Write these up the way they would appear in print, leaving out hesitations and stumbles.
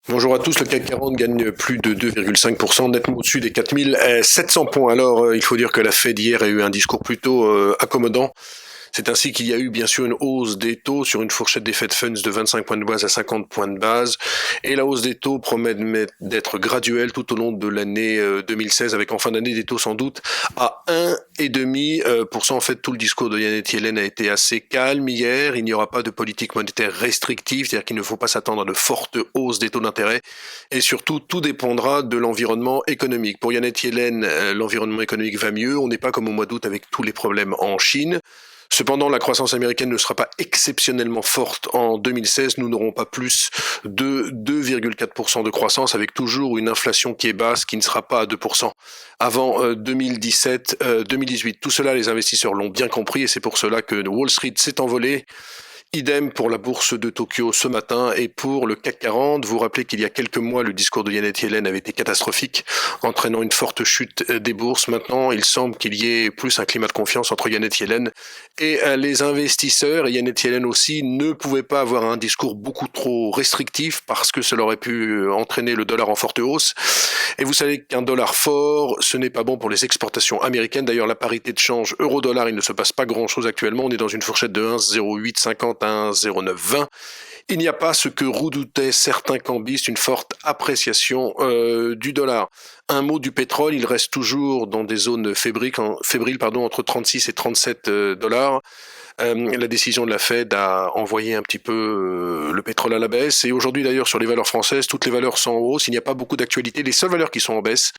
Bonjour à tous, le CAC 40 gagne plus de 2,5%, nettement au-dessus des 4700 points. Alors, il faut dire que la Fed hier a eu un discours plutôt accommodant. C'est ainsi qu'il y a eu bien sûr une hausse des taux sur une fourchette des Fed Funds de 25 points de base à 50 points de base. Et la hausse des taux promet d'être graduelle tout au long de l'année 2016, avec en fin d'année des taux sans doute à 1,5%. En fait, tout le discours de Janet Yellen a été assez calme hier. Il n'y aura pas de politique monétaire restrictive, c'est-à-dire qu'il ne faut pas s'attendre à de fortes hausses des taux d'intérêt. Et surtout, tout dépendra de l'environnement économique. Pour Janet Yellen, l'environnement économique va mieux. On n'est pas comme au mois d'août avec tous les problèmes en Chine. Cependant, la croissance américaine ne sera pas exceptionnellement forte en 2016. Nous n'aurons pas plus de 2,4% de croissance, avec toujours une inflation qui est basse, qui ne sera pas à 2% avant 2017-2018. Tout cela, les investisseurs l'ont bien compris, et c'est pour cela que Wall Street s'est envolé. Idem pour la bourse de Tokyo ce matin et pour le CAC 40. Vous rappelez qu'il y a quelques mois, le discours de Janet Yellen avait été catastrophique, entraînant une forte chute des bourses. Maintenant, il semble qu'il y ait plus un climat de confiance entre Janet Yellen et les investisseurs. Et Janet Yellen aussi ne pouvait pas avoir un discours beaucoup trop restrictif parce que cela aurait pu entraîner le dollar en forte hausse. Et vous savez qu'un dollar fort, ce n'est pas bon pour les exportations américaines. D'ailleurs, la parité de change euro-dollar, il ne se passe pas grand-chose actuellement. On est dans une fourchette de 1,0850 à 1,0920. Il n'y a pas ce que redoutaient certains cambistes, une forte appréciation du dollar. Un mot du pétrole, il reste toujours dans des zones fébriles, entre 36 et 37 dollars. La décision de la Fed a envoyé un petit peu le pétrole à la baisse. Et aujourd'hui d'ailleurs, sur les valeurs françaises, toutes les valeurs sont en hausse. Il n'y a pas beaucoup d'actualité. Les seules valeurs qui sont en baisse,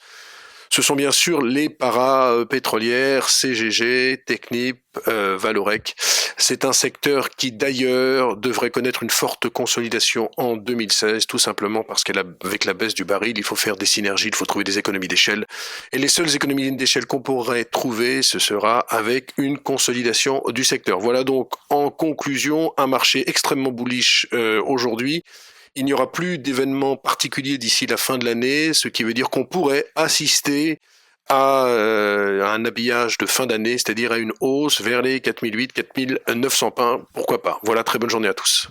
ce sont bien sûr les para-pétrolières, CGG, Technip, Valorec. C'est un secteur qui d'ailleurs devrait connaître une forte consolidation en 2016, tout simplement parce qu'avec la baisse du baril, il faut faire des synergies, il faut trouver des économies d'échelle. Et les seules économies d'échelle qu'on pourrait trouver, ce sera avec une consolidation du secteur. Voilà donc en conclusion un marché extrêmement bullish aujourd'hui. Il n'y aura plus d'événements particuliers d'ici la fin de l'année, ce qui veut dire qu'on pourrait assister à un habillage de fin d'année, c'est-à-dire à une hausse vers les 4008, 4900 points, pourquoi pas. Voilà, très bonne journée à tous.